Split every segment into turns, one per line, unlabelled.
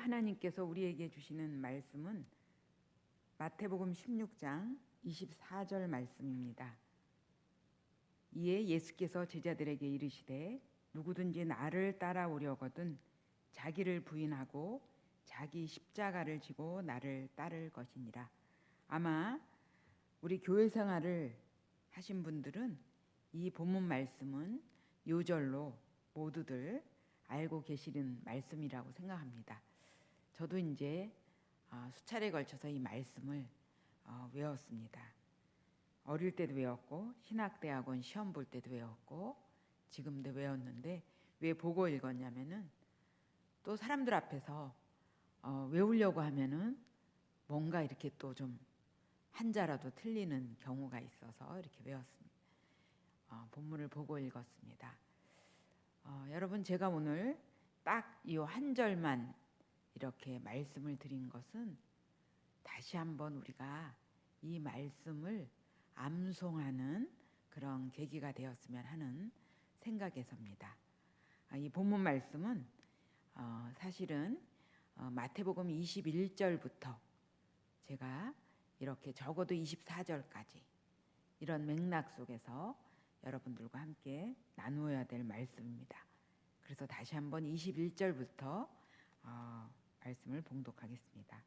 하나님께서 우리에게 주시는 말씀은 마태복음 16장 24절 말씀입니다. 이에 예수께서 제자들에게 이르시되 누구든지 나를 따라오려거든 자기를 부인하고 자기 십자가를 지고 나를 따를 것이니라. 아마 우리 교회 생활을 하신 분들은 이 본문 말씀은 요절로 모두들 알고 계시는 말씀이라고 생각합니다. 저도 이제 수차례에 걸쳐서 이 말씀을 외웠습니다. 어릴 때도 외웠고 신학대학원 시험 볼 때도 외웠고 지금도 외웠는데 왜 보고 읽었냐면은 또 사람들 앞에서 외우려고 하면은 뭔가 이렇게 또 좀 한자라도 틀리는 경우가 있어서 이렇게 외웠습니다. 본문을 보고 읽었습니다. 여러분, 제가 오늘 딱 이 한 절만 이렇게 말씀을 드린 것은 다시 한번 우리가 이 말씀을 암송하는 그런 계기가 되었으면 하는 생각에서입니다. 이 본문 말씀은 사실은 마태복음 21절부터 제가 이렇게 적어도 24절까지 이런 맥락 속에서 여러분들과 함께 나누어야 될 말씀입니다. 그래서 다시 한번 21절부터 말씀을 봉독하겠습니다.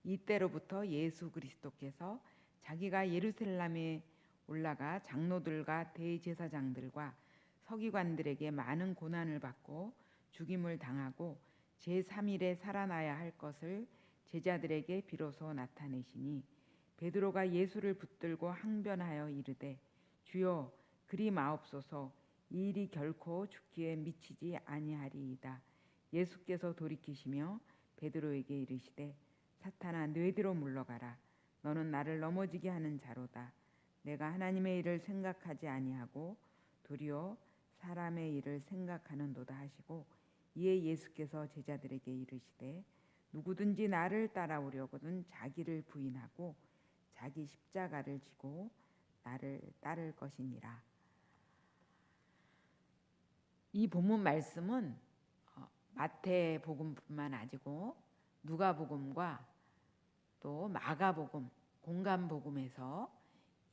이때로부터 예수 그리스도께서 자기가 예루살렘에 올라가 장로들과 대제사장들과 서기관들에게 많은 고난을 받고 죽임을 당하고 제3일에 살아나야 할 것을 제자들에게 비로소 나타내시니 베드로가 예수를 붙들고 항변하여 이르되 주여 그리 마옵소서 이 일이 결코 죽기에 미치지 아니하리이다. 예수께서 돌이키시며 베드로에게 이르시되 사탄아 뇌뒤로 물러가라. 너는 나를 넘어지게 하는 자로다. 내가 하나님의 일을 생각하지 아니하고 도리어 사람의 일을 생각하는도다 하시고 이에 예수께서 제자들에게 이르시되 누구든지 나를 따라오려거든 자기를 부인하고 자기 십자가를 지고 나를 따를 것이니라. 이 본문 말씀은 마태복음뿐만 아니고 누가복음과 또 마가복음, 공관복음에서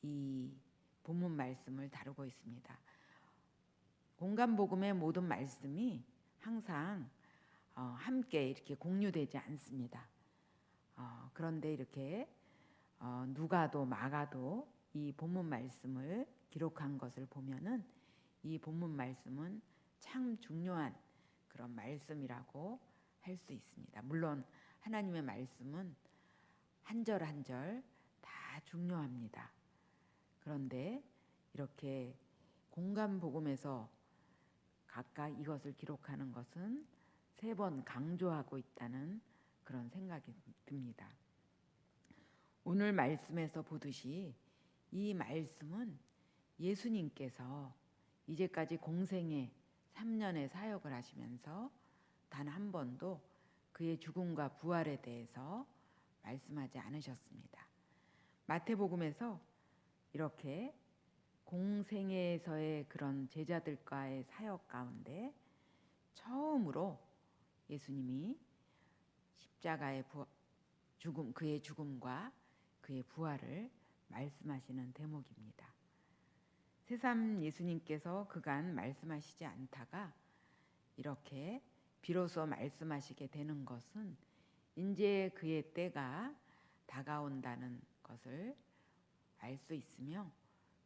이 본문 말씀을 다루고 있습니다. 공관복음의 모든 말씀이 항상 함께 이렇게 공유되지 않습니다. 그런데 이렇게 누가도 마가도 이 본문 말씀을 기록한 것을 보면은 이 본문 말씀은 참 중요한 그런 말씀이라고 할 수 있습니다. 물론 하나님의 말씀은 한 절 한 절 다 중요합니다. 그런데 이렇게 공관복음에서 각각 이것을 기록하는 것은 3번 강조하고 있다는 그런 생각이 듭니다. 오늘 말씀에서 보듯이 이 말씀은 예수님께서 이제까지 공생애 3년의 사역을 하시면서 단 한 번도 그의 죽음과 부활에 대해서 말씀하지 않으셨습니다. 마태복음에서 이렇게 공생애에서의 그런 제자들과의 사역 가운데 처음으로 예수님이 십자가의 죽음, 그의 죽음과 그의 부활을 말씀하시는 대목입니다. 새삼 예수님께서 그간 말씀하시지 않다가 이렇게 비로소 말씀하시게 되는 것은 이제 그의 때가 다가온다는 것을 알 수 있으며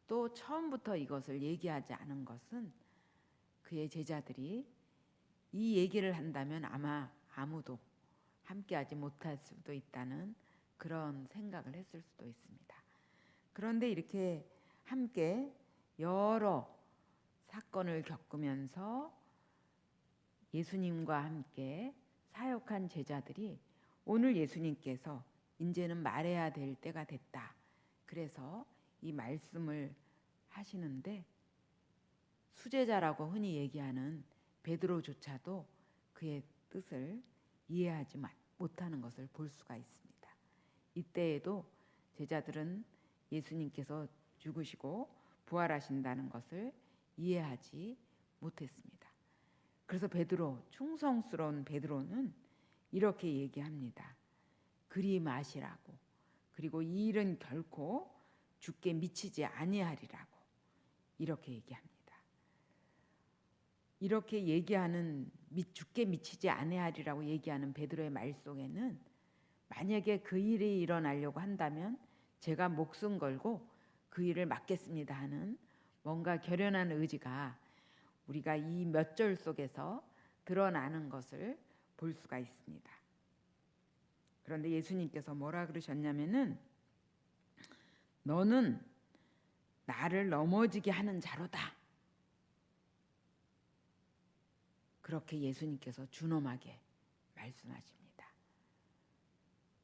또 처음부터 이것을 얘기하지 않은 것은 그의 제자들이 이 얘기를 한다면 아마 아무도 함께하지 못할 수도 있다는 그런 생각을 했을 수도 있습니다. 그런데 이렇게 함께 여러 사건을 겪으면서 예수님과 함께 사역한 제자들이 오늘 예수님께서 이제는 말해야 될 때가 됐다. 그래서 이 말씀을 하시는데 수제자라고 흔히 얘기하는 베드로조차도 그의 뜻을 이해하지 못하는 것을 볼 수가 있습니다. 이때에도 제자들은 예수님께서 죽으시고 부활하신다는 것을 이해하지 못했습니다. 그래서 베드로, 충성스러운 베드로는 이렇게 얘기합니다. 그리 마시라고. 그리고 이 일은 결코 주께 미치지 아니하리라고 이렇게 얘기합니다. 이렇게 얘기하는 주께 미치지 아니하리라고 얘기하는 베드로의 말 속에는 만약에 그 일이 일어나려고 한다면 제가 목숨 걸고 그 일을 막겠습니다 하는 뭔가 결연한 의지가 우리가 이 몇 절 속에서 드러나는 것을 볼 수가 있습니다. 그런데 예수님께서 뭐라 그러셨냐면은 너는 나를 넘어지게 하는 자로다. 그렇게 예수님께서 준엄하게 말씀하십니다.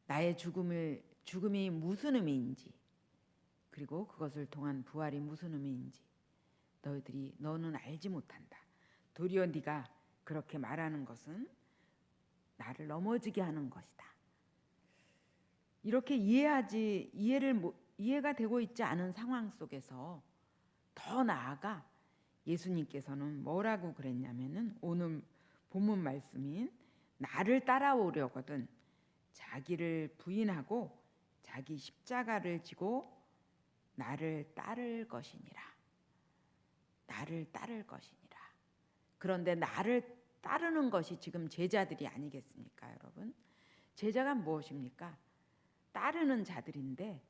나의 죽음이 무슨 의미인지 그리고 그것을 통한 부활이 무슨 의미인지 너는 알지 못한다. 도리어 네가 그렇게 말하는 것은 나를 넘어지게 하는 것이다. 이렇게 이해가 되고 있지 않은 상황 속에서 더 나아가 예수님께서는 뭐라고 그랬냐면은 오늘 본문 말씀인 나를 따라오려거든 자기를 부인하고 자기 십자가를 지고 나를 따를 것이니라. 나를 따를 것이니라. 그런데 나를 따르는 것이 지금 제자들이 아니겠습니까, 여러분? 제자가 무엇입니까? 따르는 자들인데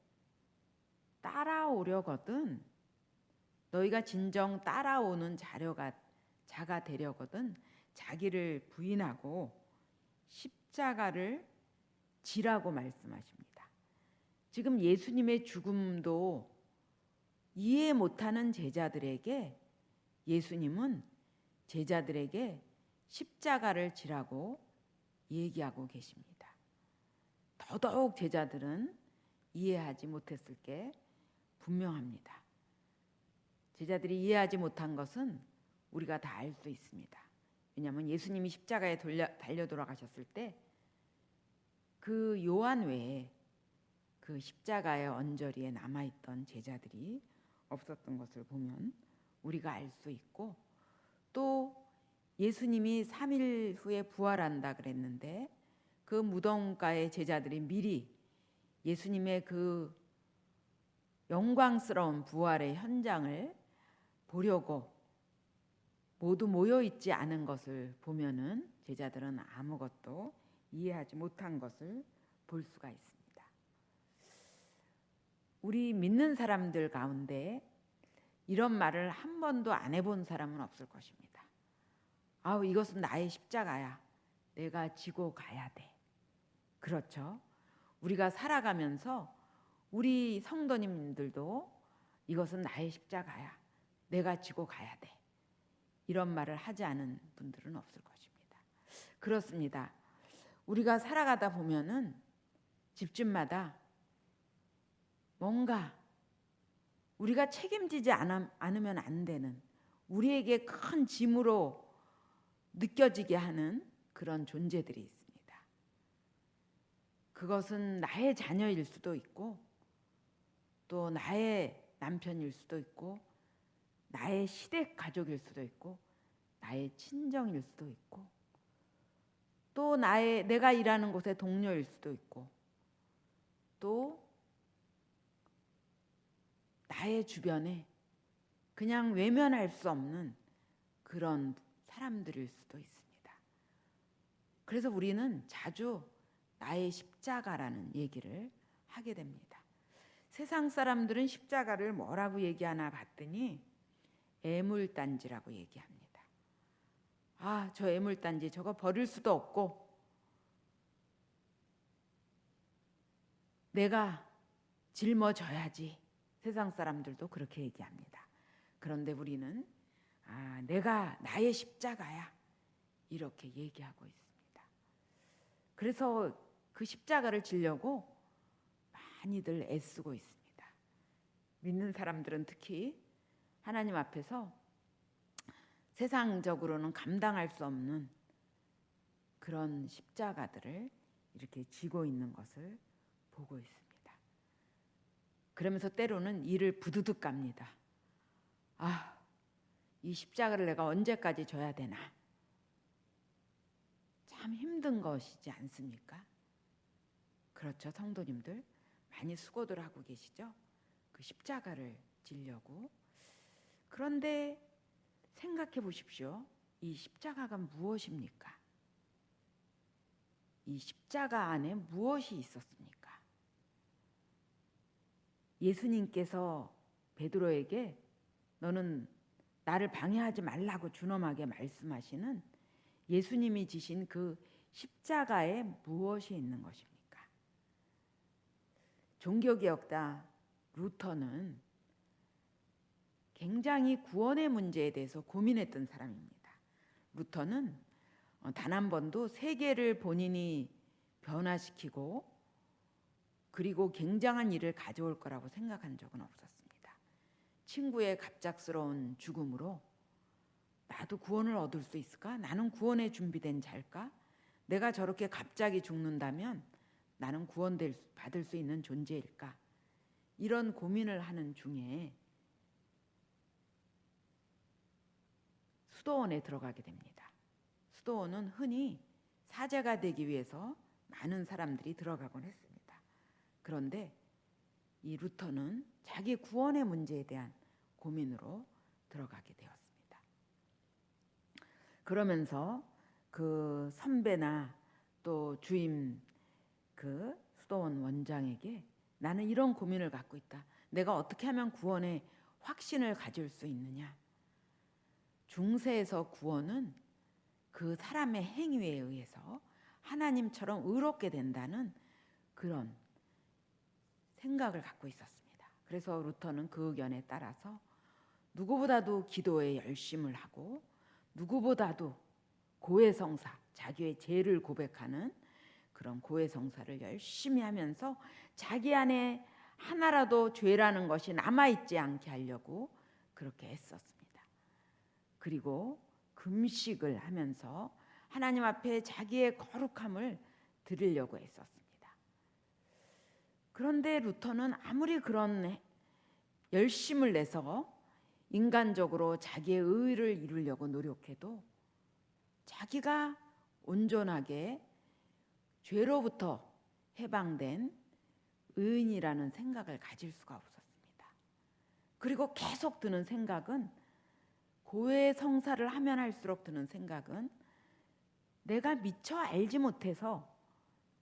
따라오려거든 너희가 진정 따라오는 자가 되려거든 자기를 부인하고 십자가를 지라고 말씀하십니다. 지금 예수님의 죽음도 이해 못하는 제자들에게 예수님은 제자들에게 십자가를 지라고 얘기하고 계십니다. 더더욱 제자들은 이해하지 못했을 게 분명합니다. 제자들이 이해하지 못한 것은 우리가 다 알 수 있습니다. 왜냐하면 예수님이 십자가에 달려 돌아가셨을 때 그 요한 외에 그 십자가의 언저리에 남아있던 제자들이 없었던 것을 보면 우리가 알 수 있고 또 예수님이 3일 후에 부활한다 그랬는데 그 무덤가의 제자들이 미리 예수님의 그 영광스러운 부활의 현장을 보려고 모두 모여 있지 않은 것을 보면은 제자들은 아무것도 이해하지 못한 것을 볼 수가 있습니다. 우리 믿는 사람들 가운데 이런 말을 한 번도 안 해본 사람은 없을 것입니다. 아우 이것은 나의 십자가야. 내가 지고 가야 돼. 그렇죠? 우리가 살아가면서 우리 성도님들도 이것은 나의 십자가야. 내가 지고 가야 돼. 이런 말을 하지 않은 분들은 없을 것입니다. 그렇습니다. 우리가 살아가다 보면은 집집마다 뭔가 우리가 책임지지 않으면 안 되는 우리에게 큰 짐으로 느껴지게 하는 그런 존재들이 있습니다. 그것은 나의 자녀일 수도 있고 또 나의 남편일 수도 있고 나의 시댁 가족일 수도 있고 나의 친정일 수도 있고 또 내가 일하는 곳의 동료일 수도 있고 또 나의 주변에 그냥 외면할 수 없는 그런 사람들일 수도 있습니다. 그래서 우리는 자주 나의 십자가라는 얘기를 하게 됩니다. 세상 사람들은 십자가를 뭐라고 얘기하나 봤더니 애물단지라고 얘기합니다. 아, 저 애물단지 저거 버릴 수도 없고 내가 짊어져야지. 세상 사람들도 그렇게 얘기합니다. 그런데 우리는 내가 나의 십자가야 이렇게 얘기하고 있습니다. 그래서 그 십자가를 지려고 많이들 애쓰고 있습니다. 믿는 사람들은 특히 하나님 앞에서 세상적으로는 감당할 수 없는 그런 십자가들을 이렇게 지고 있는 것을 보고 있습니다. 그러면서 때로는 이를 부두둑 갑니다. 이 십자가를 내가 언제까지 져야 되나? 참 힘든 것이지 않습니까? 그렇죠, 성도님들 많이 수고들 하고 계시죠? 그 십자가를 지려고. 그런데 생각해 보십시오. 이 십자가가 무엇입니까? 이 십자가 안에 무엇이 있었습니까? 예수님께서 베드로에게 너는 나를 방해하지 말라고 준엄하게 말씀하시는 예수님이 지신 그 십자가에 무엇이 있는 것입니까? 종교개혁자 루터는 굉장히 구원의 문제에 대해서 고민했던 사람입니다. 루터는 단 한 번도 세계를 본인이 변화시키고 그리고 굉장한 일을 가져올 거라고 생각한 적은 없었습니다. 친구의 갑작스러운 죽음으로 나도 구원을 얻을 수 있을까? 나는 구원에 준비된 자일까? 내가 저렇게 갑자기 죽는다면 나는 받을 수 있는 존재일까? 이런 고민을 하는 중에 수도원에 들어가게 됩니다. 수도원은 흔히 사제가 되기 위해서 많은 사람들이 들어가곤 했습니다. 그런데 이 루터는 자기 구원의 문제에 대한 고민으로 들어가게 되었습니다. 그러면서 그 선배나 또 주임 그 수도원 원장에게 나는 이런 고민을 갖고 있다. 내가 어떻게 하면 구원의 확신을 가질 수 있느냐? 중세에서 구원은 그 사람의 행위에 의해서 하나님처럼 의롭게 된다는 그런 생각을 갖고 있었습니다. 그래서 루터는 그 의견에 따라서 누구보다도 기도에 열심을 하고 누구보다도 고해성사, 자기의 죄를 고백하는 그런 고해성사를 열심히 하면서 자기 안에 하나라도 죄라는 것이 남아있지 않게 하려고 그렇게 애썼습니다. 그리고 금식을 하면서 하나님 앞에 자기의 거룩함을 드리려고 애썼습니다. 그런데 루터는 아무리 그런 열심을 내서 인간적으로 자기의 의를 이루려고 노력해도 자기가 온전하게 죄로부터 해방된 의인이라는 생각을 가질 수가 없었습니다. 그리고 계속 드는 생각은 고해 성사를 하면 할수록 드는 생각은 내가 미처 알지 못해서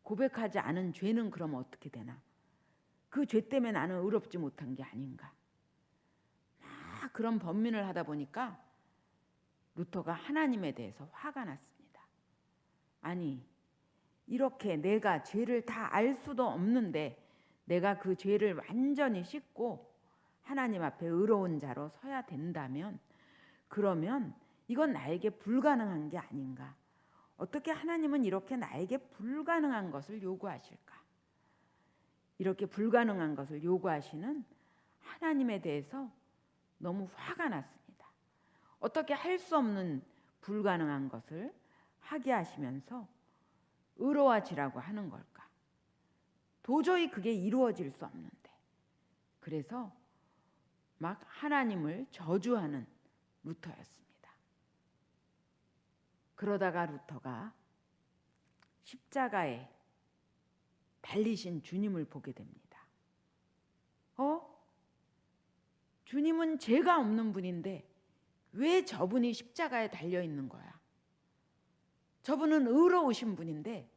고백하지 않은 죄는 그럼 어떻게 되나? 그 죄 때문에 나는 의롭지 못한 게 아닌가? 막 그런 번민을 하다 보니까 루터가 하나님에 대해서 화가 났습니다. 아니, 이렇게 내가 죄를 다 알 수도 없는데 내가 그 죄를 완전히 씻고 하나님 앞에 의로운 자로 서야 된다면 그러면 이건 나에게 불가능한 게 아닌가? 어떻게 하나님은 이렇게 나에게 불가능한 것을 요구하실까? 이렇게 불가능한 것을 요구하시는 하나님에 대해서 너무 화가 났습니다. 어떻게 할 수 없는 불가능한 것을 하게 하시면서 의로워지라고 하는 걸까? 도저히 그게 이루어질 수 없는데. 그래서 막 하나님을 저주하는 루터였습니다. 그러다가 루터가 십자가에 달리신 주님을 보게 됩니다. 주님은 죄가 없는 분인데 왜 저분이 십자가에 달려 있는 거야? 저분은 의로우신 분인데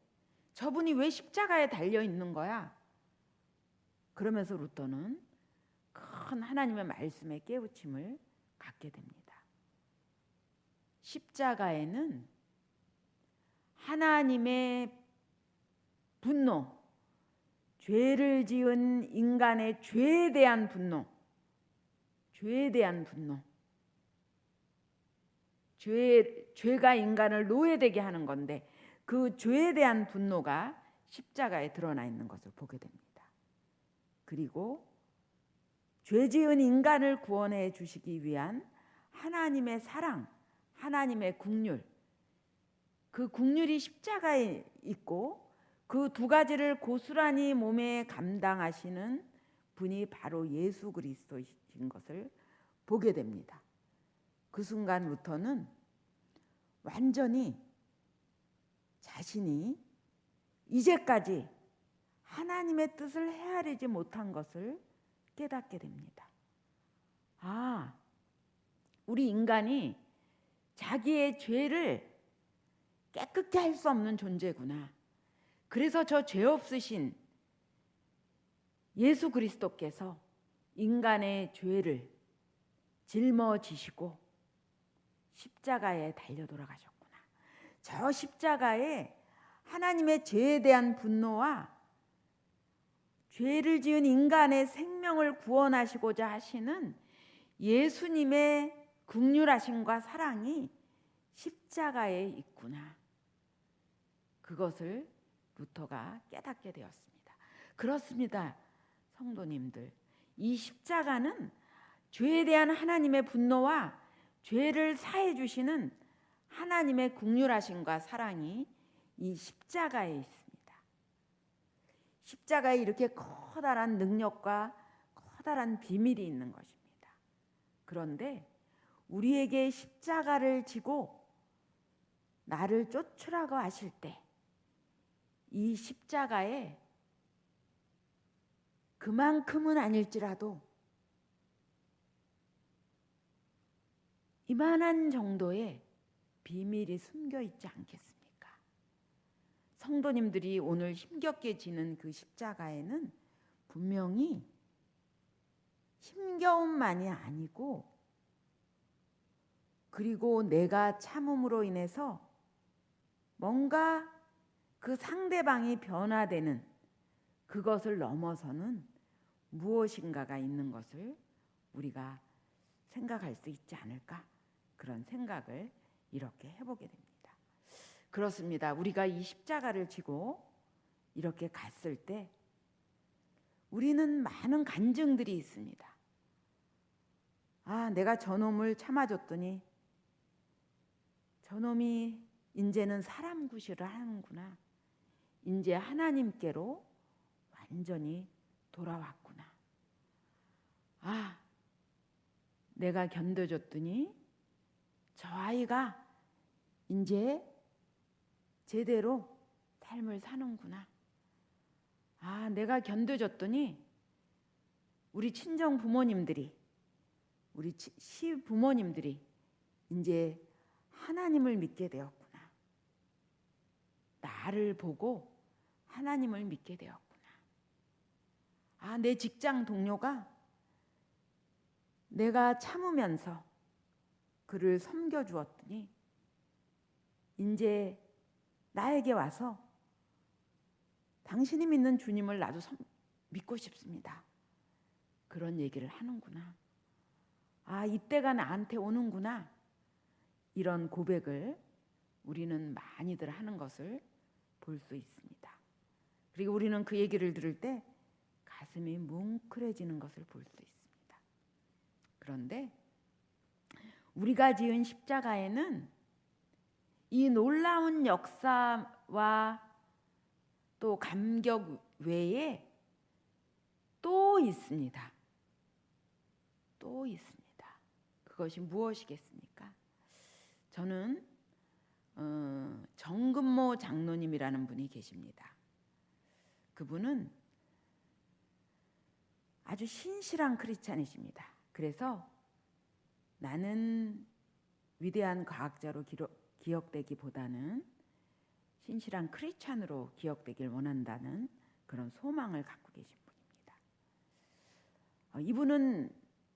저분이 왜 십자가에 달려 있는 거야? 그러면서 루터는 큰 하나님의 말씀에 깨우침을 갖게 됩니다. 십자가에는 하나님의 분노, 죄를 지은 인간의 죄에 대한 분노, 죄가 인간을 노예되게 하는 건데 그 죄에 대한 분노가 십자가에 드러나 있는 것을 보게 됩니다. 그리고 죄 지은 인간을 구원해 주시기 위한 하나님의 사랑, 하나님의 긍휼, 그 긍휼이 십자가에 있고 그 두 가지를 고스란히 몸에 감당하시는 분이 바로 예수 그리스도이신 것을 보게 됩니다. 그 순간 루터는 완전히 자신이 이제까지 하나님의 뜻을 헤아리지 못한 것을 깨닫게 됩니다. 아, 우리 인간이 자기의 죄를 깨끗게 할 수 없는 존재구나. 그래서 저 죄 없으신 예수 그리스도께서 인간의 죄를 짊어지시고 십자가에 달려 돌아가셨구나. 저 십자가에 하나님의 죄에 대한 분노와 죄를 지은 인간의 생명을 구원하시고자 하시는 예수님의 긍휼하심과 사랑이 십자가에 있구나. 그것을 루터가 깨닫게 되었습니다. 그렇습니다, 성도님들. 이 십자가는 죄에 대한 하나님의 분노와 죄를 사해 주시는 하나님의 긍휼하심과 사랑이 이 십자가에 있습니다. 십자가에 이렇게 커다란 능력과 커다란 비밀이 있는 것입니다. 그런데 우리에게 십자가를 지고 나를 쫓으라고 하실 때 이 십자가에 그만큼은 아닐지라도 이만한 정도의 비밀이 숨겨 있지 않겠습니까? 성도님들이 오늘 힘겹게 지는 그 십자가에는 분명히 힘겨움만이 아니고, 그리고 내가 참음으로 인해서 뭔가 그 상대방이 변화되는 그것을 넘어서는 무엇인가가 있는 것을 우리가 생각할 수 있지 않을까? 그런 생각을 이렇게 해보게 됩니다. 그렇습니다. 우리가 이 십자가를 지고 이렇게 갔을 때 우리는 많은 간증들이 있습니다. 아, 내가 저놈을 참아줬더니 저놈이 이제는 사람 구실을 하는구나. 이제 하나님께로 완전히 돌아왔구나. 아, 내가 견뎌줬더니 저 아이가 이제 제대로 삶을 사는구나. 아, 내가 견뎌줬더니 우리 친정 부모님들이, 우리 시부모님들이 이제 하나님을 믿게 되었구나. 나를 보고 하나님을 믿게 되었구나. 아, 내 직장 동료가 내가 참으면서 그를 섬겨주었더니 이제 나에게 와서 당신이 믿는 주님을 나도 믿고 싶습니다. 그런 얘기를 하는구나. 아, 이때가 나한테 오는구나. 이런 고백을 우리는 많이들 하는 것을 볼 수 있습니다. 그리고 우리는 그 얘기를 들을 때 가슴이 뭉클해지는 것을 볼 수 있습니다. 그런데 우리가 지은 십자가에는 이 놀라운 역사와 또 감격 외에 또 있습니다. 또 있습니다. 그것이 무엇이겠습니까? 저는 정금모 장로님이라는 분이 계십니다. 그분은 아주 신실한 크리스찬이십니다. 그래서 나는 위대한 과학자로 기억되기보다는 신실한 크리스찬으로 기억되길 원한다는 그런 소망을 갖고 계신 분입니다. 이분은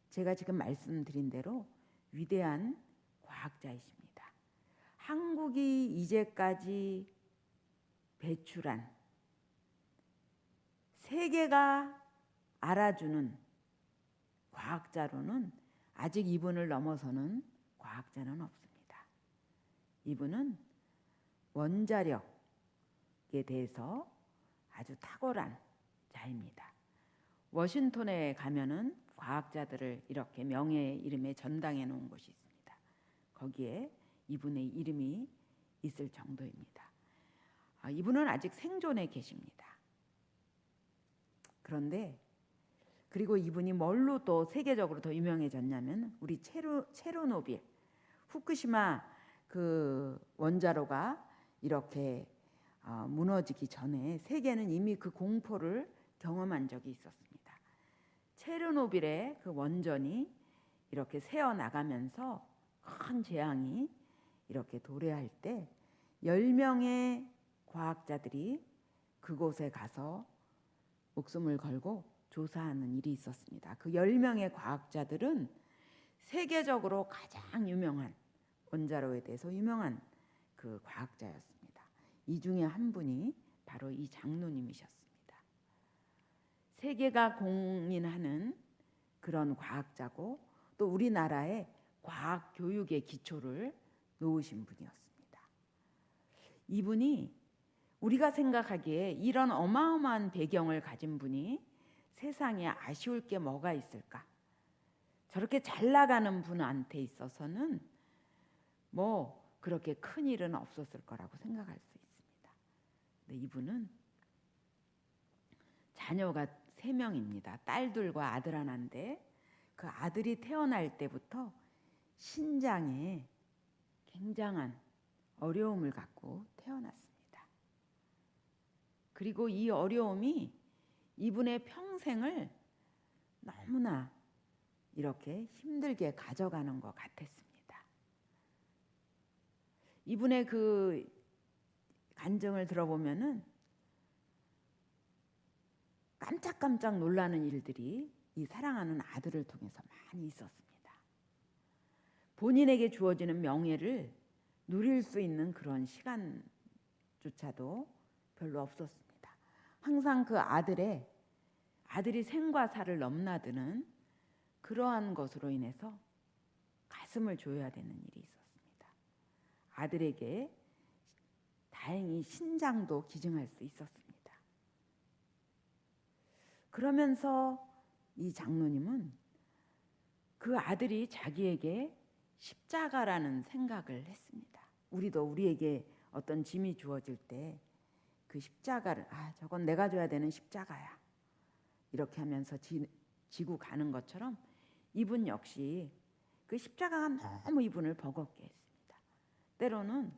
제가 지금 말씀드린 대로 위대한 과학자이십니다. 한국이 이제까지 배출한, 세계가 알아주는 과학자로는 아직 이분을 넘어서는 과학자는 없습니다. 이분은 원자력에 대해서 아주 탁월한 자입니다. 워싱턴에 가면은 과학자들을 이렇게 명예의 이름에 전당해 놓은 곳이 있습니다. 거기에 이분의 이름이 있을 정도입니다. 이분은 아직 생존해 계십니다. 그런데 그리고 이분이 뭘로 또 세계적으로 더 유명해졌냐면 우리 체르노빌, 후쿠시마 그 원자로가 이렇게 무너지기 전에 세계는 이미 그 공포를 경험한 적이 있었습니다. 체르노빌의 그 원전이 이렇게 새어 나가면서 큰 재앙이 이렇게 도래할 때 10명의 과학자들이 그곳에 가서 목숨을 걸고 조사하는 일이 있었습니다. 그 10명의 과학자들은 세계적으로 가장 유명한, 원자로에 대해서 유명한 그 과학자였습니다. 이 중에 한 분이 바로 이 장로님이셨습니다. 세계가 공인하는 그런 과학자고 또 우리나라의 과학 교육의 기초를 놓으신 분이었습니다. 이분이 우리가 생각하기에 이런 어마어마한 배경을 가진 분이 세상에 아쉬울 게 뭐가 있을까? 저렇게 잘 나가는 분한테 있어서는 뭐 그렇게 큰 일은 없었을 거라고 생각할 수 있습니다. 근데 이분은 자녀가 3명입니다. 딸들과 아들 하나인데 그 아들이 태어날 때부터 신장에 굉장한 어려움을 갖고 태어났습니다. 그리고 이 어려움이 이분의 평생을 너무나 이렇게 힘들게 가져가는 것 같았습니다. 이분의 그 간증을 들어보면은 깜짝깜짝 놀라는 일들이 이 사랑하는 아들을 통해서 많이 있었습니다. 본인에게 주어지는 명예를 누릴 수 있는 그런 시간조차도 별로 없었습니다. 항상 그 아들이 생과 사를 넘나드는 그러한 것으로 인해서 가슴을 조여야 되는 일이 있었습니다. 아들에게 다행히 신장도 기증할 수 있었습니다. 그러면서 이 장로님은 그 아들이 자기에게 십자가라는 생각을 했습니다. 우리도 우리에게 어떤 짐이 주어질 때 그 십자가를 저건 내가 져야 되는 십자가야 이렇게 하면서 지고 가는 것처럼 이분 역시 그 십자가가 너무 이분을 버겁게 했습니다. 때로는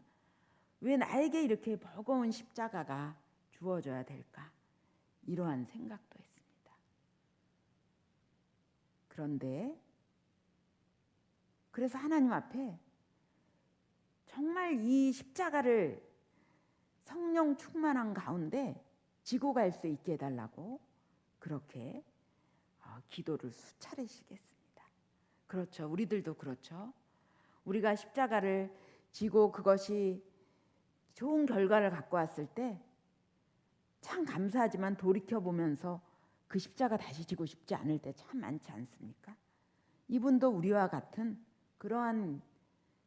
왜 나에게 이렇게 버거운 십자가가 주어져야 될까? 이러한 생각도 했습니다. 그런데 그래서 하나님 앞에 정말 이 십자가를 성령 충만한 가운데 지고 갈 수 있게 해달라고 그렇게 기도를 수차례씩 했습니다. 그렇죠. 우리들도 그렇죠. 우리가 십자가를 지고 그것이 좋은 결과를 갖고 왔을 때 참 감사하지만 돌이켜보면서 그 십자가 다시 지고 싶지 않을 때 참 많지 않습니까? 이분도 우리와 같은 그러한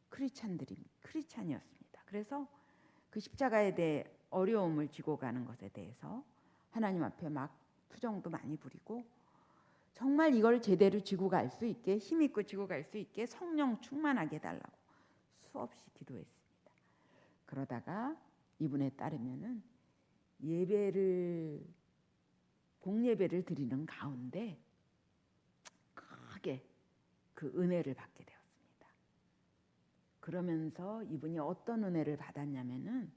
크리스찬이었습니다. 그래서 그 십자가에 대해 어려움을 지고 가는 것에 대해서 하나님 앞에 막 투정도 많이 부리고 정말 이걸 제대로 지고 갈 수 있게 힘있고 지고 갈 수 있게 성령 충만하게 해달라고 수없이 기도했습니다. 그러다가 이분에 따르면은 공예배를 드리는 가운데 크게 그 은혜를 받게 되었습니다. 그러면서 이분이 어떤 은혜를 받았냐면은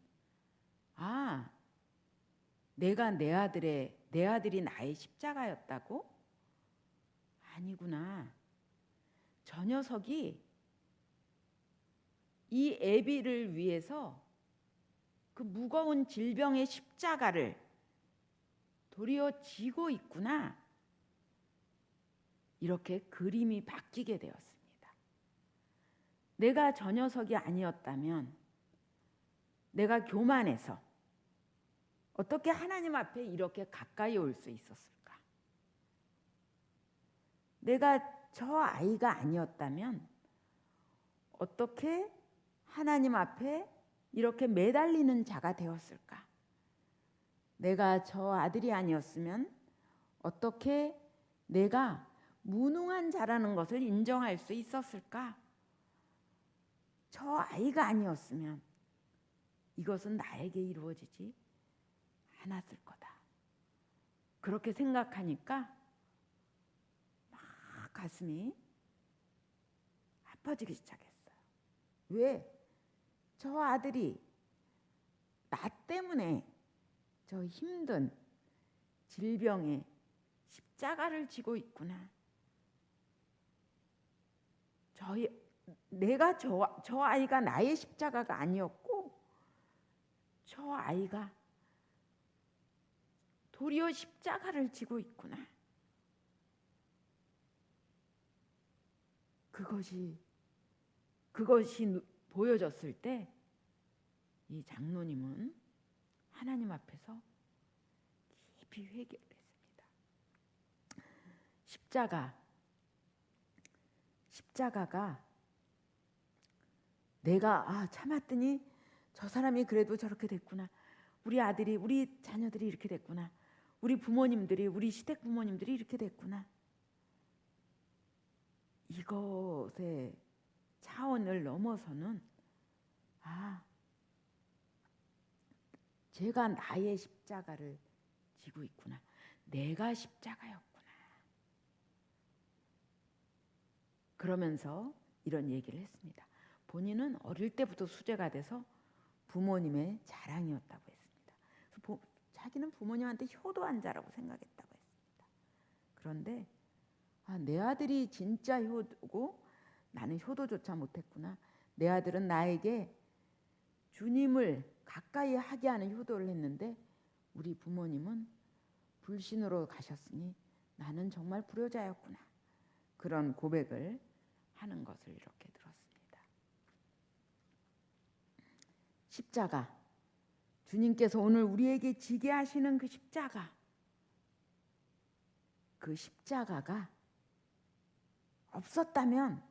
내가 내 아들이 나의 십자가였다고? 아니구나. 저 녀석이 이 애비를 위해서 그 무거운 질병의 십자가를 도리어 지고 있구나. 이렇게 그림이 바뀌게 되었습니다. 내가 저 녀석이 아니었다면 내가 교만해서 어떻게 하나님 앞에 이렇게 가까이 올 수 있었을까? 내가 저 아이가 아니었다면 어떻게 하나님 앞에 이렇게 매달리는 자가 되었을까? 내가 저 아들이 아니었으면 어떻게 내가 무능한 자라는 것을 인정할 수 있었을까? 저 아이가 아니었으면 이것은 나에게 이루어지지 않았을 거다. 그렇게 생각하니까 막 가슴이 아파지기 시작했어요. 왜? 저 아들이 나 때문에 저 힘든 질병에 십자가를 지고 있구나. 내가 저 아이가 나의 십자가가 아니었고 저 아이가 도리어 십자가를 지고 있구나. 그것이 보여졌을 때 이 장로님은 하나님 앞에서 깊이 회개를 했습니다. 십자가가 내가 참았더니 저 사람이 그래도 저렇게 됐구나. 우리 아들이, 우리 자녀들이 이렇게 됐구나. 우리 부모님들이, 우리 시댁 부모님들이 이렇게 됐구나. 이것의 차원을 넘어서는 제가 나의 십자가를 지고 있구나. 내가 십자가였구나. 그러면서 이런 얘기를 했습니다. 본인은 어릴 때부터 수제가 돼서 부모님의 자랑이었다고 했습니다. 자기는 부모님한테 효도한 자라고 생각했다고 했습니다. 그런데 내 아들이 진짜 효도고 나는 효도조차 못했구나. 내 아들은 나에게 주님을 가까이 하게 하는 효도를 했는데 우리 부모님은 불신으로 가셨으니 나는 정말 불효자였구나. 그런 고백을 하는 것을 이렇게 들었습니다. 십자가, 주님께서 오늘 우리에게 지게 하시는 그 십자가가 없었다면,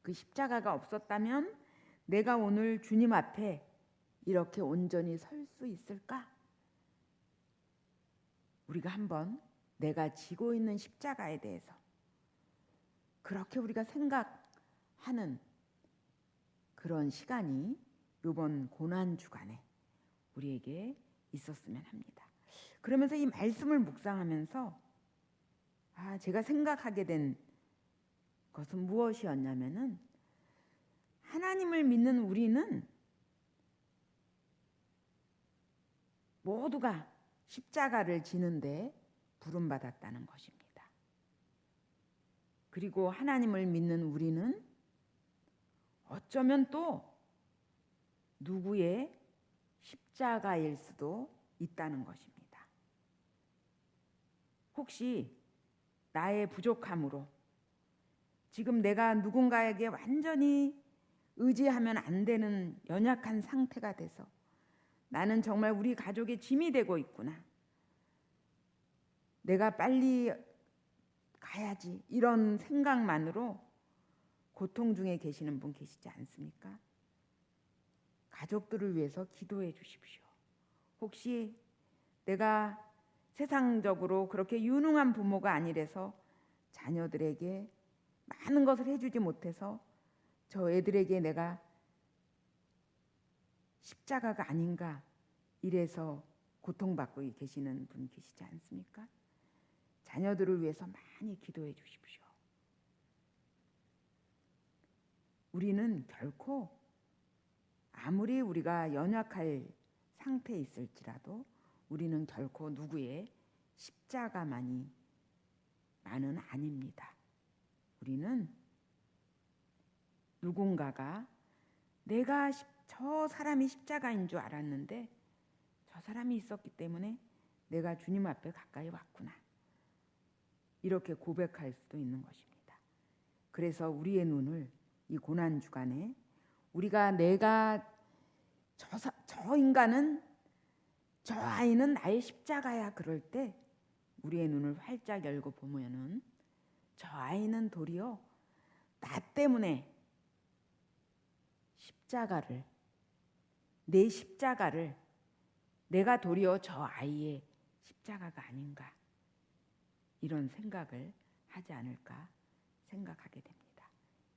그 십자가가 없었다면 내가 오늘 주님 앞에 이렇게 온전히 설 수 있을까? 우리가 한번 내가 지고 있는 십자가에 대해서 그렇게 우리가 생각하는 그런 시간이 이번 고난주간에 우리에게 있었으면 합니다. 그러면서 이 말씀을 묵상하면서 제가 생각하게 된 것은 무엇이었냐면은 하나님을 믿는 우리는 모두가 십자가를 지는데 부름받았다는 것입니다. 그리고 하나님을 믿는 우리는 어쩌면 또 누구의 십자가일 수도 있다는 것입니다. 혹시 나의 부족함으로 지금 내가 누군가에게 완전히 의지하면 안 되는 연약한 상태가 돼서 나는 정말 우리 가족의 짐이 되고 있구나. 내가 빨리 가야지. 이런 생각만으로 고통 중에 계시는 분 계시지 않습니까? 가족들을 위해서 기도해 주십시오. 혹시 내가 세상적으로 그렇게 유능한 부모가 아니라서 자녀들에게 많은 것을 해주지 못해서 저 애들에게 내가 십자가가 아닌가 이래서 고통받고 계시는 분 계시지 않습니까? 자녀들을 위해서 많이 기도해 주십시오. 우리는 결코 아무리 우리가 연약할 상태에 있을지라도 우리는 결코 누구의 십자가만이 만은 아닙니다. 우리는 누군가가 내가 저 사람이 십자가인 줄 알았는데 저 사람이 있었기 때문에 내가 주님 앞에 가까이 왔구나. 이렇게 고백할 수도 있는 것입니다. 그래서 우리의 눈을 이 고난주간에 우리가 내가 저 인간은 저 아이는 나의 십자가야 그럴 때 우리의 눈을 활짝 열고 보면은 저 아이는 도리어 나 때문에 내 십자가를 내가 도리어 저 아이의 십자가가 아닌가 이런 생각을 하지 않을까 생각하게 됩니다.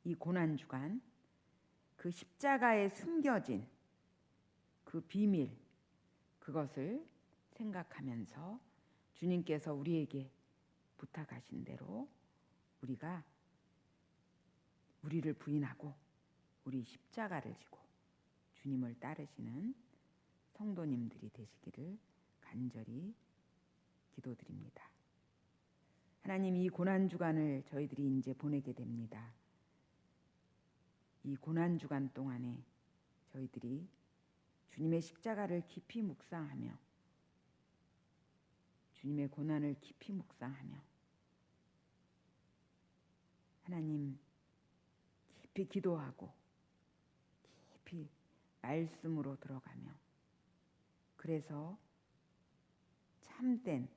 이 고난주간 그 십자가에 숨겨진 그 비밀 그것을 생각하면서 주님께서 우리에게 부탁하신 대로 우리가 우리를 부인하고 우리 십자가를 지고 주님을 따르시는 성도님들이 되시기를 간절히 기도드립니다. 하나님, 이 고난주간을 저희들이 이제 보내게 됩니다. 이 고난주간 동안에 저희들이 주님의 십자가를 깊이 묵상하며 주님의 고난을 깊이 묵상하며 하나님 깊이 기도하고 깊이 말씀으로 들어가며 그래서 참된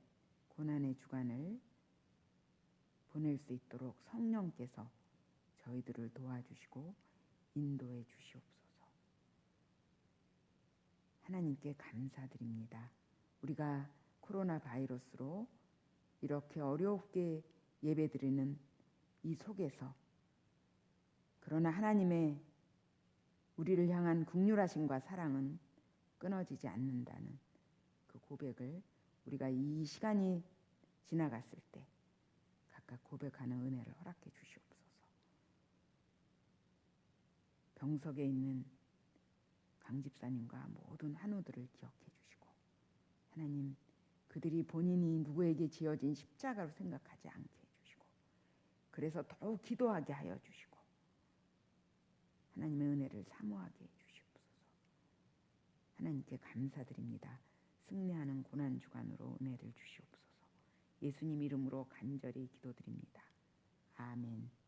고난의 주간을 보낼 수 있도록 성령께서 저희들을 도와주시고 인도해 주시옵소서. 하나님께 감사드립니다. 우리가 코로나 바이러스로 이렇게 어렵게 예배드리는 이 속에서 그러나 하나님의 우리를 향한 긍휼하심과 사랑은 끊어지지 않는다는 그 고백을 우리가 이 시간이 지나갔을 때 각각 고백하는 은혜를 허락해 주시옵소서. 병석에 있는 강 집사님과 모든 환우들을 기억해 주시고 하나님, 그들이 본인이 누구에게 지어진 십자가로 생각하지 않게 해주시고 그래서 더욱 기도하게 하여 주시고 하나님의 은혜를 사모하게 해주시옵소서. 하나님께 감사드립니다. 승리하는 고난주간으로 은혜를 주시옵소서. 예수님 이름으로 간절히 기도드립니다. 아멘.